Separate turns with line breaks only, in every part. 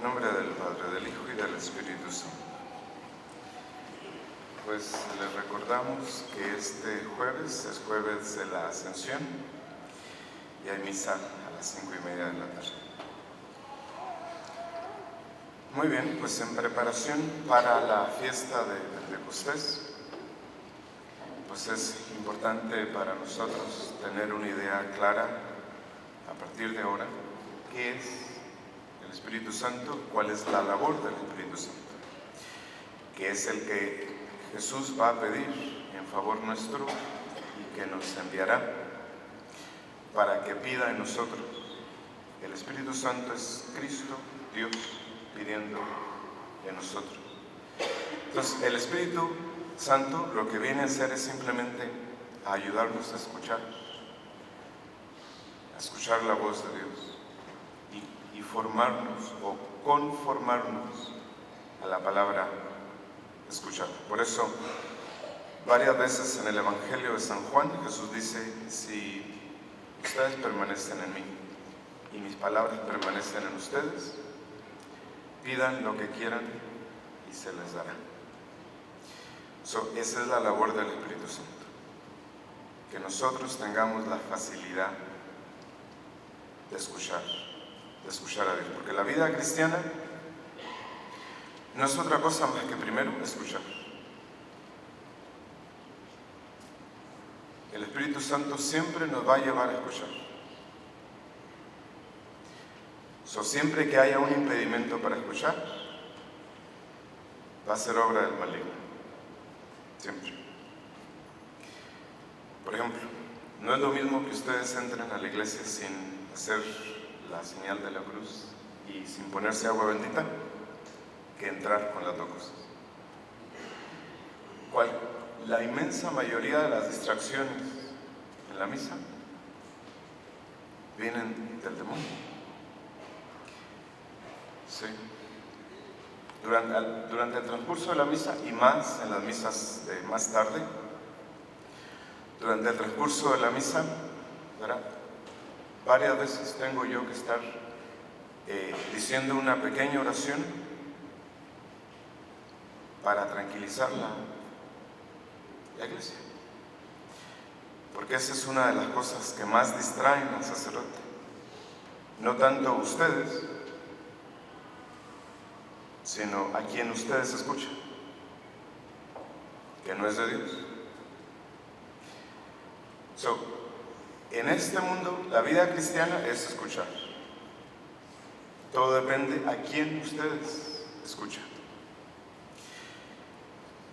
nombre del Padre, del Hijo y del Espíritu Santo. Pues les recordamos que este jueves es jueves de la Ascensión y hay misa a las 5:30 de la tarde. Muy bien, pues en preparación para la fiesta de Pentecostés, pues es importante para nosotros tener una idea clara a partir de ahora, qué es el Espíritu Santo, cuál es la labor del Espíritu Santo, que es el que Jesús va a pedir en favor nuestro y que nos enviará para que pida en nosotros. El Espíritu Santo es Cristo, Dios, pidiendo en nosotros. Entonces, el Espíritu Santo lo que viene a hacer es simplemente a ayudarnos a escuchar la voz de Dios y formarnos o conformarnos a la palabra escuchar. Por eso, varias veces en el Evangelio de San Juan, Jesús dice: si ustedes permanecen en mí y mis palabras permanecen en ustedes, pidan lo que quieran y se les dará. Esa es la labor del Espíritu Santo, que nosotros tengamos la facilidad de escuchar a Dios, porque la vida cristiana no es otra cosa más que primero escuchar. El Espíritu Santo siempre nos va a llevar a escuchar. Siempre que haya un impedimento para escuchar, va a ser obra del maligno. Siempre. Por ejemplo, no es lo mismo que ustedes entren a la iglesia sin hacer la señal de la cruz y sin ponerse agua bendita, que entrar con las dos cosas. La inmensa mayoría de las distracciones en la misa vienen del demonio. Sí. Durante el transcurso de la misa, y más en las misas de más tarde, durante el transcurso de la misa, ¿verdad?, varias veces tengo yo que estar diciendo una pequeña oración para tranquilizar la iglesia, porque esa es una de las cosas que más distraen al sacerdote. No tanto ustedes, sino a quien ustedes escuchan, que no es de Dios. En este mundo, la vida cristiana es escuchar. Todo depende a quién ustedes escuchan,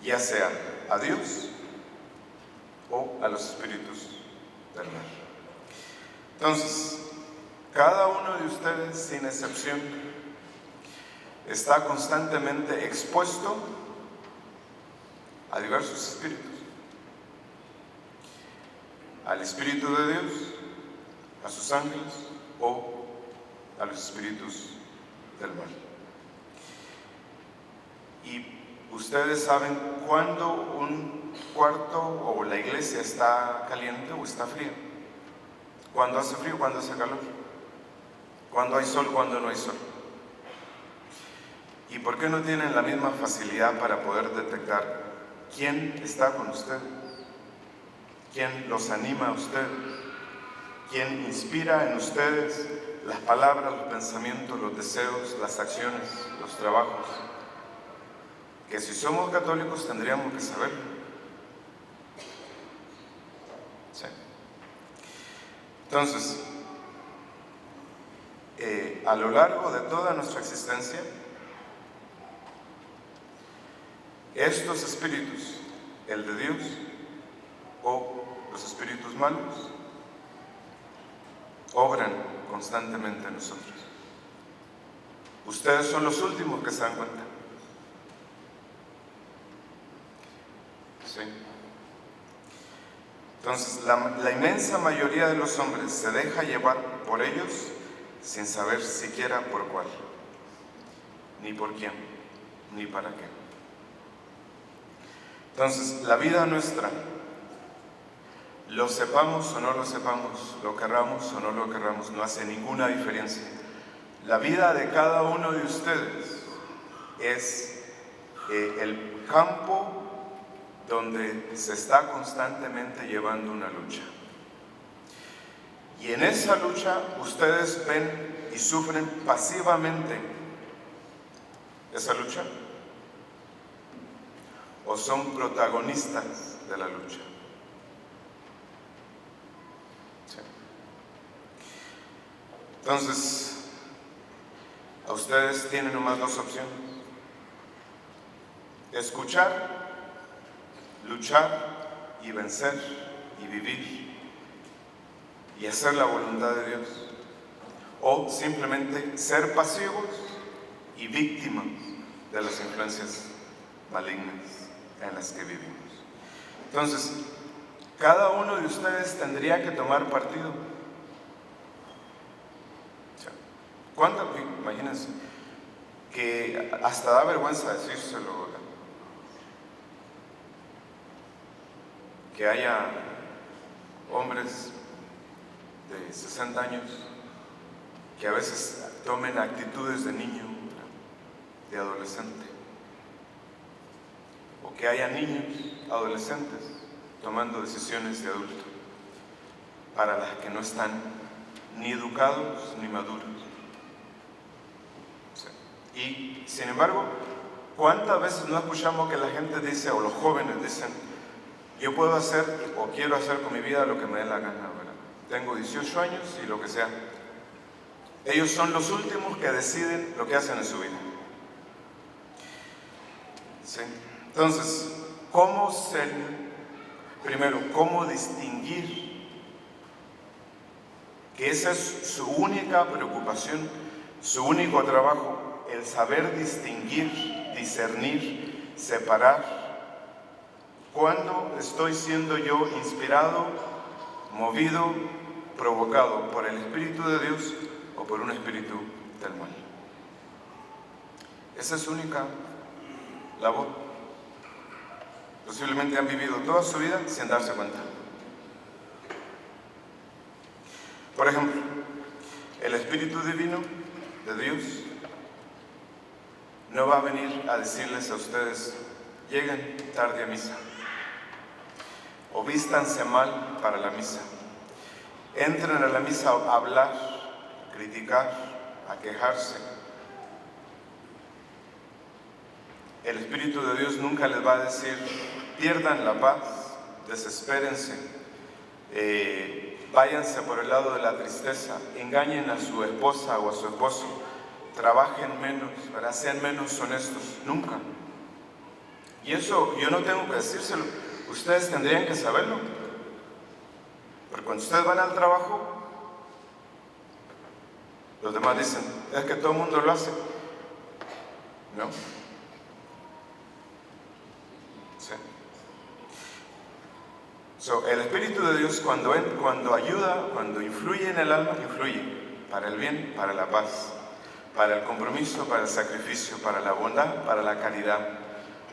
ya sea a Dios o a los espíritus del mal. Entonces, cada uno de ustedes, sin excepción, está constantemente expuesto a diversos espíritus: al Espíritu de Dios, a sus ángeles o a los espíritus del mal. Y ustedes saben cuándo un cuarto o la iglesia está caliente o está fría, cuándo hace frío, cuándo hace calor, cuándo hay sol, cuándo no hay sol. ¿Y por qué no tienen la misma facilidad para poder detectar quién está con ustedes? ¿Quién los anima a ustedes? ¿Quién inspira en ustedes las palabras, los pensamientos, los deseos, las acciones, los trabajos? Que si somos católicos tendríamos que saberlo. ¿Sí? Entonces, a lo largo de toda nuestra existencia, estos espíritus, el de Dios o los espíritus malos, obran constantemente en nosotros. Ustedes son los últimos que se dan cuenta. ¿Sí? Entonces, la inmensa mayoría de los hombres se deja llevar por ellos sin saber siquiera por cuál, ni por quién, ni para qué. Entonces, la vida nuestra, lo sepamos o no lo sepamos, lo querramos o no lo querramos, no hace ninguna diferencia. La vida de cada uno de ustedes es el campo donde se está constantemente llevando una lucha. Y en esa lucha ustedes ven y sufren pasivamente esa lucha, o son protagonistas de la lucha. Sí. Entonces, a ustedes tienen nomás dos opciones: escuchar, luchar y vencer y vivir y hacer la voluntad de Dios, o simplemente ser pasivos y víctimas de las influencias malignas en las que vivimos. Entonces, cada uno de ustedes tendría que tomar partido. ¿Cuánto? Imagínense que hasta da vergüenza decírselo, ¿verdad? Que haya hombres de 60 años que a veces tomen actitudes de niño, de adolescente, o que haya niños, adolescentes, tomando decisiones de adulto, para las que no están ni educados ni maduros. Sí. Y sin embargo, ¿cuántas veces no escuchamos que la gente dice, o los jóvenes dicen: yo puedo hacer o quiero hacer con mi vida lo que me dé la gana, ¿verdad? Tengo 18 años y lo que sea. Ellos son los últimos que deciden lo que hacen en su vida. ¿Sí? Entonces, ¿cómo distinguir que esa es su única preocupación, su único trabajo, el saber distinguir, discernir, separar? ¿Cuándo estoy siendo yo inspirado, movido, provocado por el Espíritu de Dios o por un espíritu del mal? Esa es su única labor. Posiblemente han vivido toda su vida sin darse cuenta. Por ejemplo, el Espíritu Divino de Dios no va a venir a decirles a ustedes: lleguen tarde a misa, o vístanse mal para la misa, entren a la misa a hablar, a criticar, a quejarse. El Espíritu de Dios nunca les va a decir: pierdan la paz, desespérense, váyanse por el lado de la tristeza, engañen a su esposa o a su esposo, trabajen menos, ¿verdad? Sean menos honestos. Nunca. Y eso yo no tengo que decírselo, ustedes tendrían que saberlo. Porque cuando ustedes van al trabajo, los demás dicen: es que todo el mundo lo hace. ¿No? Sí. El Espíritu de Dios cuando ayuda, cuando influye en el alma, influye para el bien, para la paz, para el compromiso, para el sacrificio, para la bondad, para la caridad,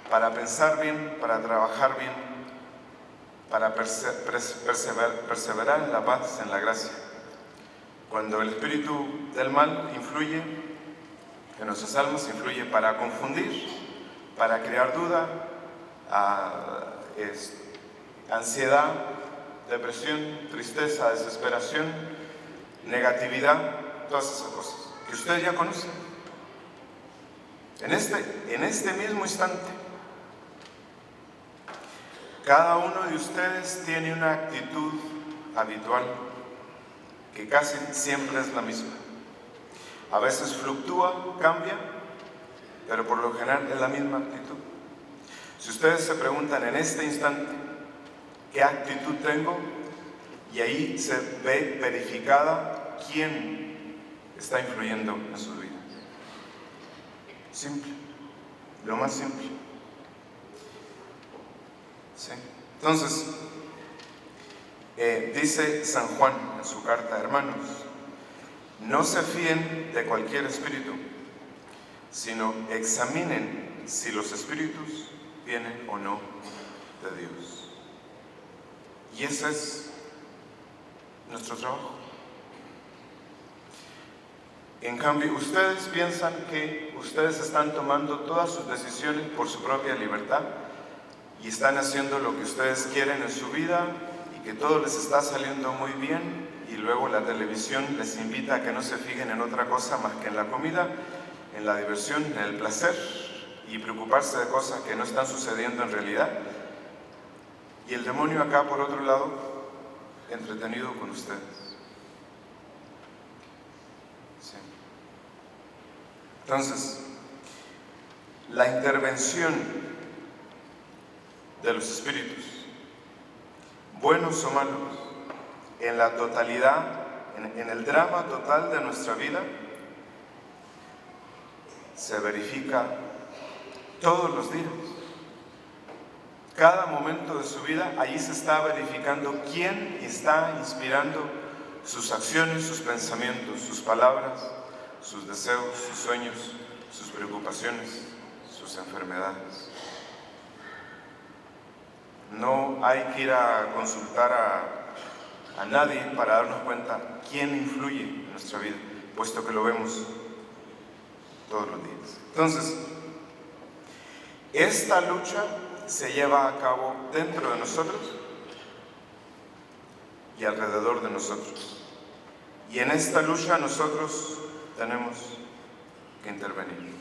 para pensar bien, para trabajar bien, para perseverar en la paz, en la gracia. Cuando el espíritu del mal influye en nuestras almas, influye para confundir, para crear duda, ansiedad, depresión, tristeza, desesperación, negatividad, todas esas cosas que ustedes ya conocen. En este mismo instante, cada uno de ustedes tiene una actitud habitual que casi siempre es la misma. A veces fluctúa, cambia, pero por lo general es la misma actitud. Si ustedes se preguntan en este instante qué actitud tengo, y ahí se ve verificada quién está influyendo en sus vidas. Simple, lo más simple. ¿Sí? Entonces, dice San Juan en su carta: hermanos, no se fíen de cualquier espíritu, sino examinen si los espíritus vienen o no de Dios. Y ese es nuestro trabajo. En cambio, ustedes piensan que ustedes están tomando todas sus decisiones por su propia libertad y están haciendo lo que ustedes quieren en su vida y que todo les está saliendo muy bien, y luego la televisión les invita a que no se fijen en otra cosa más que en la comida, en la diversión, en el placer, y preocuparse de cosas que no están sucediendo en realidad. Y el demonio acá, por otro lado, entretenido con ustedes. Sí. Entonces, la intervención de los espíritus, buenos o malos, en la totalidad, en el drama total de nuestra vida, se verifica todos los días. Cada momento de su vida, allí se está verificando quién está inspirando sus acciones, sus pensamientos, sus palabras, sus deseos, sus sueños, sus preocupaciones, sus enfermedades. No hay que ir a consultar a nadie para darnos cuenta quién influye en nuestra vida, puesto que lo vemos todos los días. Entonces, esta lucha se lleva a cabo dentro de nosotros y alrededor de nosotros. Y en esta lucha nosotros tenemos que intervenir.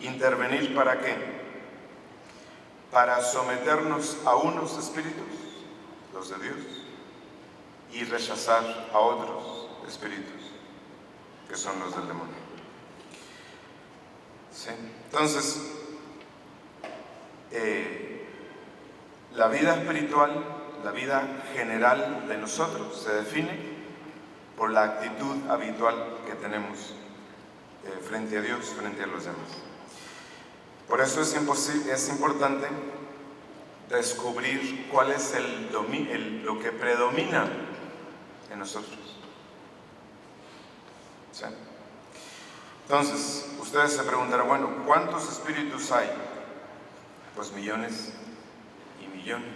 ¿Intervenir para qué? Para someternos a unos espíritus, los de Dios, y rechazar a otros espíritus, que son los del demonio. ¿Sí? Entonces, la vida espiritual, la vida general de nosotros se define por la actitud habitual que tenemos frente a Dios, frente a los demás. Por eso es importante descubrir cuál es lo que predomina en nosotros. ¿Sí? Entonces, ustedes se preguntarán, bueno, ¿cuántos espíritus hay? Pues millones y millones.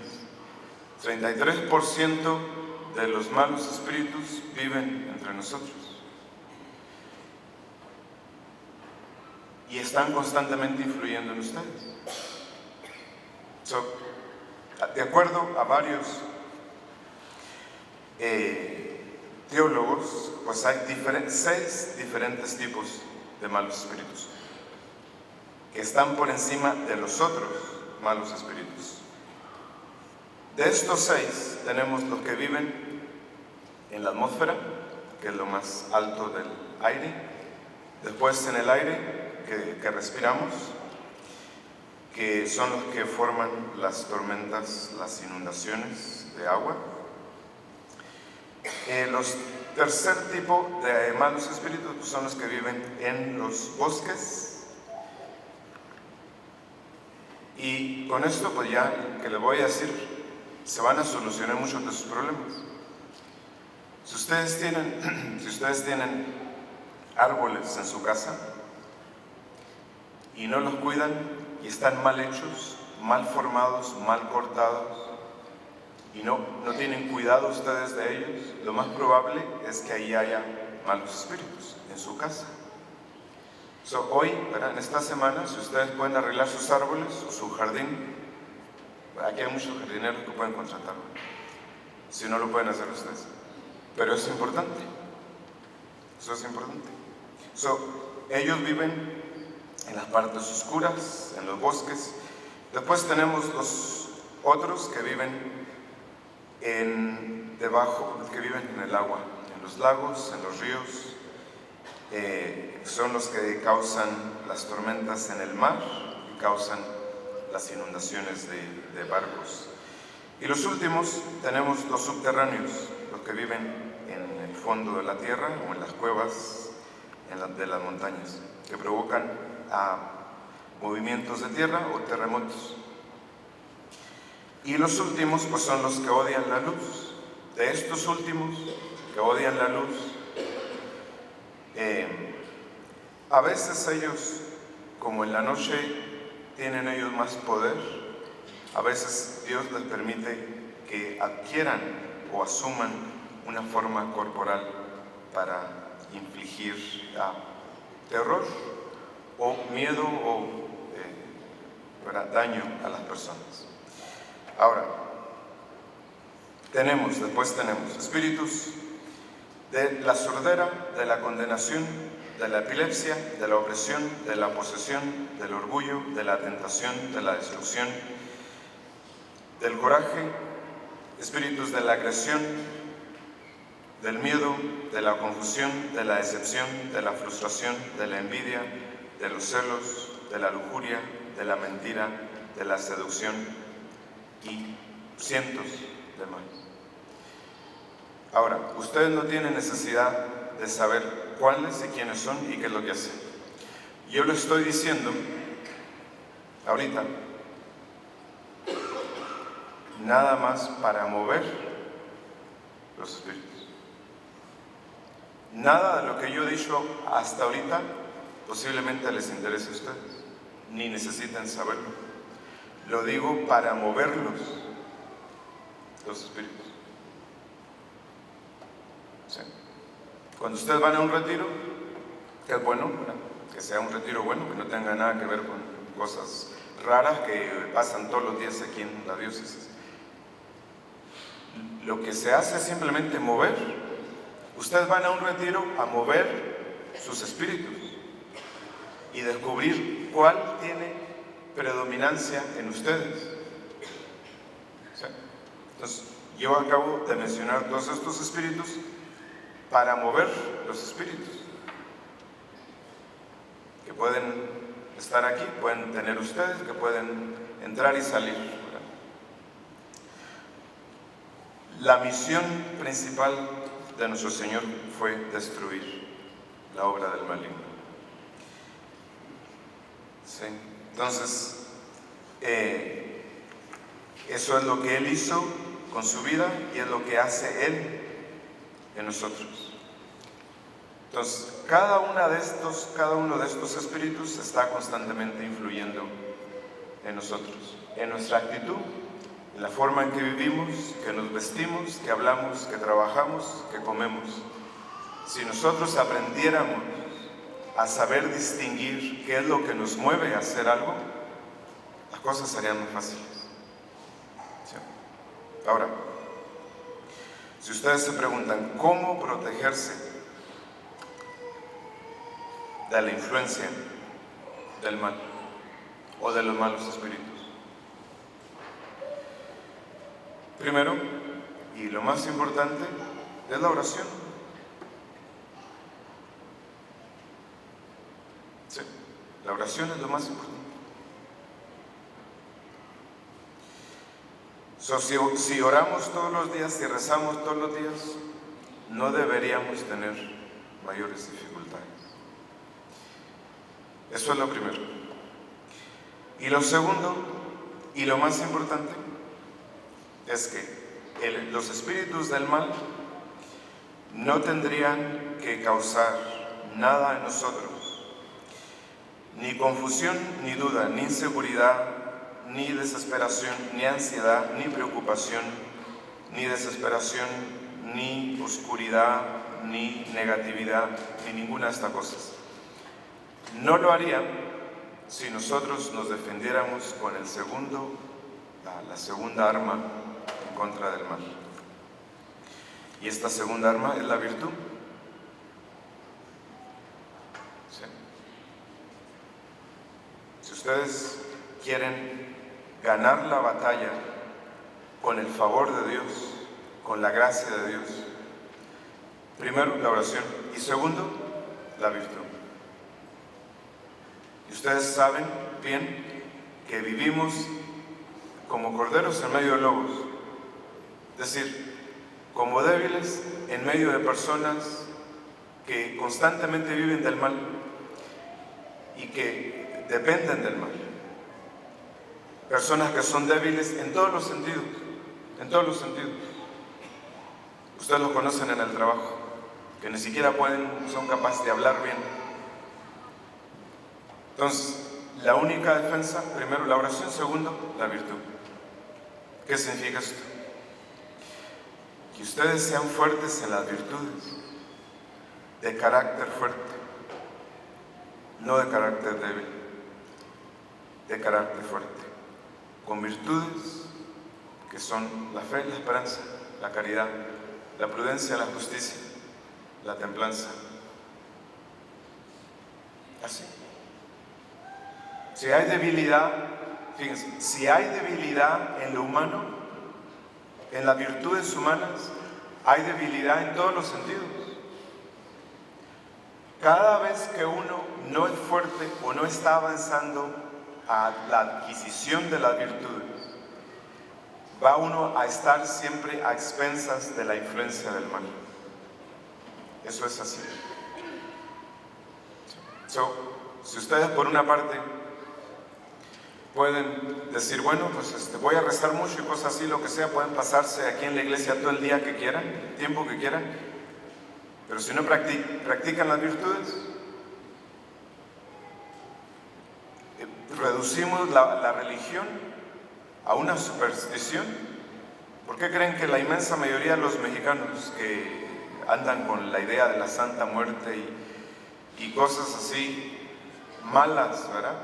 33% de los malos espíritus viven entre nosotros. Y están constantemente influyendo en ustedes. De acuerdo a varios teólogos, pues hay 6 diferentes tipos de malos espíritus que están por encima de los otros malos espíritus. De estos 6 tenemos los que viven en la atmósfera, que es lo más alto del aire, después en el aire que respiramos, que son los que forman las tormentas, las inundaciones de agua. Los tercer tipo de malos espíritus pues son los que viven en los bosques. Y con esto pues ya que les voy a decir, se van a solucionar muchos de sus problemas. Si ustedes tienen árboles en su casa y no los cuidan y están mal hechos, mal formados, mal cortados, y no tienen cuidado ustedes de ellos, lo más probable es que ahí haya malos espíritus en su casa. Hoy, ¿verdad? En esta semana, si ustedes pueden arreglar sus árboles o su jardín, aquí hay muchos jardineros que pueden contratar, si no lo pueden hacer ustedes, pero es importante, eso es importante. Ellos viven en las partes oscuras, en los bosques. Después tenemos los otros que viven debajo, que viven en el agua, en los lagos, en los ríos. Son los que causan las tormentas en el mar y causan las inundaciones de barcos. Y los últimos tenemos los subterráneos, los que viven en el fondo de la tierra o en las cuevas de las montañas, que provocan movimientos de tierra o terremotos. Y los últimos pues son los que odian la luz. De estos últimos que odian la luz, a veces ellos, como en la noche tienen ellos más poder, a veces Dios les permite que adquieran o asuman una forma corporal para infligir terror o miedo o daño a las personas. Ahora, después tenemos espíritus de la sordera, de la condenación, de la epilepsia, de la opresión, de la posesión, del orgullo, de la tentación, de la destrucción, del coraje, espíritus de la agresión, del miedo, de la confusión, de la decepción, de la frustración, de la envidia, de los celos, de la lujuria, de la mentira, de la seducción y cientos de más. Ahora, ustedes no tienen necesidad de saber cuáles y quiénes son y qué es lo que hacen. Yo lo estoy diciendo ahorita nada más para mover los espíritus. Nada de lo que yo he dicho hasta ahorita posiblemente les interese a ustedes, ni necesitan saberlo. Lo digo para moverlos, los espíritus. ¿Sí? Cuando ustedes van a un retiro, que es bueno, que sea un retiro bueno, que no tenga nada que ver con cosas raras que pasan todos los días aquí en la diócesis. Lo que se hace es simplemente mover. Ustedes van a un retiro a mover sus espíritus y descubrir cuál tiene predominancia en ustedes. ¿Sí? Entonces, yo acabo de mencionar todos estos espíritus para mover los espíritus que pueden estar aquí, pueden tener ustedes, que pueden entrar y salir. La misión principal de nuestro Señor fue destruir la obra del maligno. ¿Sí? Entonces, eso es lo que Él hizo con su vida y es lo que hace Él en nosotros. Entonces, cada uno de estos espíritus está constantemente influyendo en nosotros, en nuestra actitud, en la forma en que vivimos, que nos vestimos, que hablamos, que trabajamos, que comemos. Si nosotros aprendiéramos a saber distinguir qué es lo que nos mueve a hacer algo, las cosas serían más fáciles. ¿Sí? Ahora, si ustedes se preguntan cómo protegerse de la influencia del mal o de los malos espíritus, primero, y lo más importante, es la oración. Sí, la oración es lo más importante. Si oramos todos los días, si rezamos todos los días, no deberíamos tener mayores dificultades. Eso es lo primero. Y lo segundo, y lo más importante, es que los espíritus del mal no tendrían que causar nada en nosotros, ni confusión, ni duda, ni inseguridad, ni desesperación, ni ansiedad, ni preocupación, ni desesperación, ni oscuridad, ni negatividad, ni ninguna de estas cosas. No lo haría si nosotros nos defendiéramos con la segunda arma en contra del mal. Y esta segunda arma es la virtud. ¿Sí? Si ustedes quieren ganar la batalla con el favor de Dios, con la gracia de Dios, primero la oración y segundo la virtud. Y ustedes saben bien que vivimos como corderos en medio de lobos, es decir, como débiles en medio de personas que constantemente viven del mal y que dependen del mal. Personas que son débiles en todos los sentidos, Ustedes los conocen en el trabajo, que ni siquiera son capaces de hablar bien. Entonces, la única defensa, primero la oración, segundo la virtud. ¿Qué significa esto? Que ustedes sean fuertes en las virtudes. de carácter fuerte, no de carácter débil, de carácter fuerte, con virtudes que son la fe, la esperanza, la caridad, la prudencia, la justicia, la templanza. Así. Si hay debilidad, fíjense, si hay debilidad en lo humano, en las virtudes humanas, hay debilidad en todos los sentidos. Cada vez que uno no es fuerte o no está avanzando a la adquisición de las virtudes, va uno a estar siempre a expensas de la influencia del mal. Eso es así. Si ustedes por una parte pueden decir, bueno, pues voy a rezar mucho y cosas así, lo que sea, pueden pasarse aquí en la iglesia todo el día que quieran, el tiempo que quieran, pero si no practican las virtudes, reducimos la religión a una superstición. ¿Por qué creen que la inmensa mayoría de los mexicanos que andan con la idea de la Santa Muerte y cosas así malas, ¿verdad?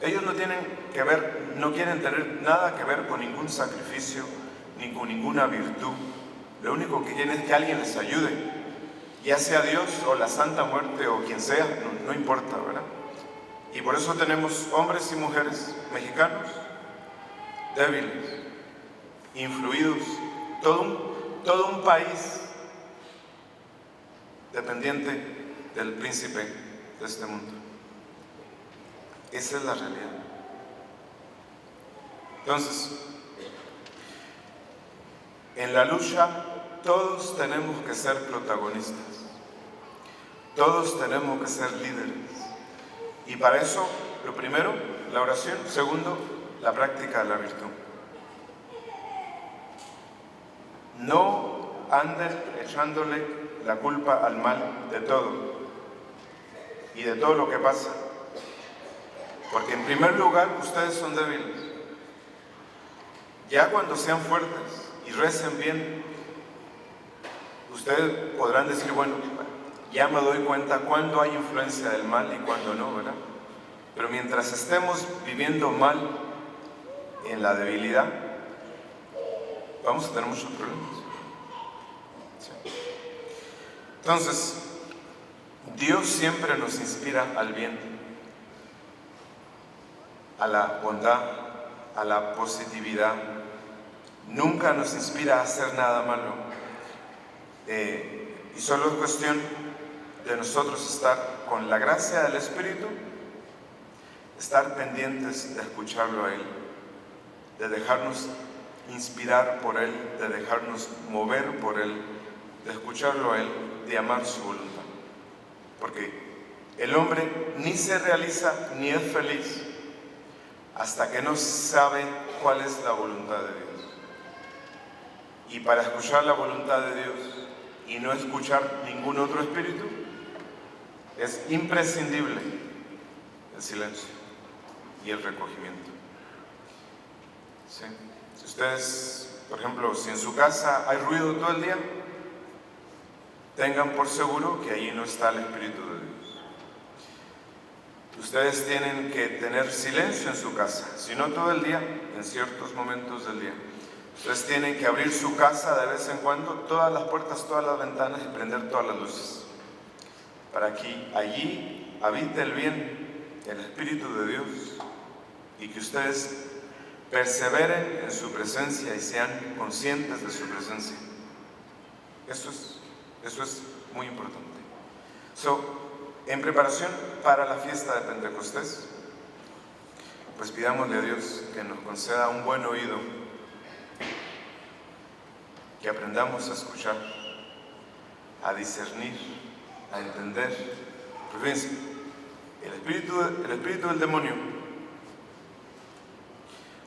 Ellos no tienen que ver, no quieren tener nada que ver con ningún sacrificio ni con ninguna virtud. Lo único que quieren es que alguien les ayude, ya sea Dios o la Santa Muerte o quien sea, no importa, ¿verdad? Y por eso tenemos hombres y mujeres mexicanos débiles, influidos, todo un país dependiente del príncipe de este mundo. Esa es la realidad. Entonces, en la lucha todos tenemos que ser protagonistas, todos tenemos que ser líderes. Y para eso, lo primero, la oración. Segundo, la práctica de la virtud. No anden echándole la culpa al mal de todo y de todo lo que pasa. Porque en primer lugar, ustedes son débiles. Ya cuando sean fuertes y recen bien, ustedes podrán decir, bueno, ya me doy cuenta cuándo hay influencia del mal y cuándo no, ¿verdad? Pero mientras estemos viviendo mal en la debilidad, vamos a tener muchos problemas. ¿Sí? Entonces, Dios siempre nos inspira al bien, a la bondad, a la positividad. Nunca nos inspira a hacer nada malo. Y solo es cuestión de nosotros estar con la gracia del Espíritu, estar pendientes de escucharlo a Él, de dejarnos inspirar por Él, de dejarnos mover por Él, de escucharlo a Él, de amar su voluntad. Porque el hombre ni se realiza ni es feliz hasta que no sabe cuál es la voluntad de Dios. Y para escuchar la voluntad de Dios y no escuchar ningún otro espíritu, es imprescindible el silencio y el recogimiento. ¿Sí? Si ustedes, por ejemplo, si en su casa hay ruido todo el día, tengan por seguro que allí no está el Espíritu de Dios. Ustedes tienen que tener silencio en su casa, si no todo el día, en ciertos momentos del día. Ustedes tienen que abrir su casa de vez en cuando, todas las puertas, todas las ventanas y prender todas las luces, para que allí habite el bien, el Espíritu de Dios, y que ustedes perseveren en su presencia y sean conscientes de su presencia. Eso es muy importante. En preparación para la fiesta de Pentecostés, pues pidámosle a Dios que nos conceda un buen oído, que aprendamos a escuchar, a discernir, a entender. Pues fíjense, el espíritu del demonio,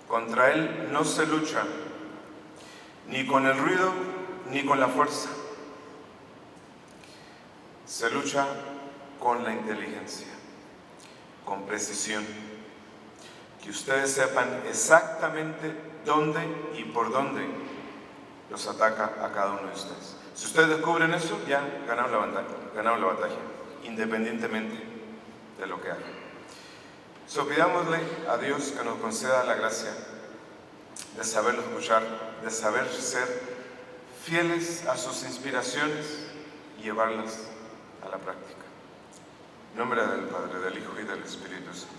contra él no se lucha ni con el ruido ni con la fuerza, se lucha con la inteligencia, con precisión, que ustedes sepan exactamente dónde y por dónde los ataca a cada uno de ustedes. Si ustedes descubren eso, ya ganaron la batalla, independientemente de lo que hagan. Pidámosle a Dios que nos conceda la gracia de saberlo escuchar, de saber ser fieles a sus inspiraciones y llevarlas a la práctica. En nombre del Padre, del Hijo y del Espíritu Santo.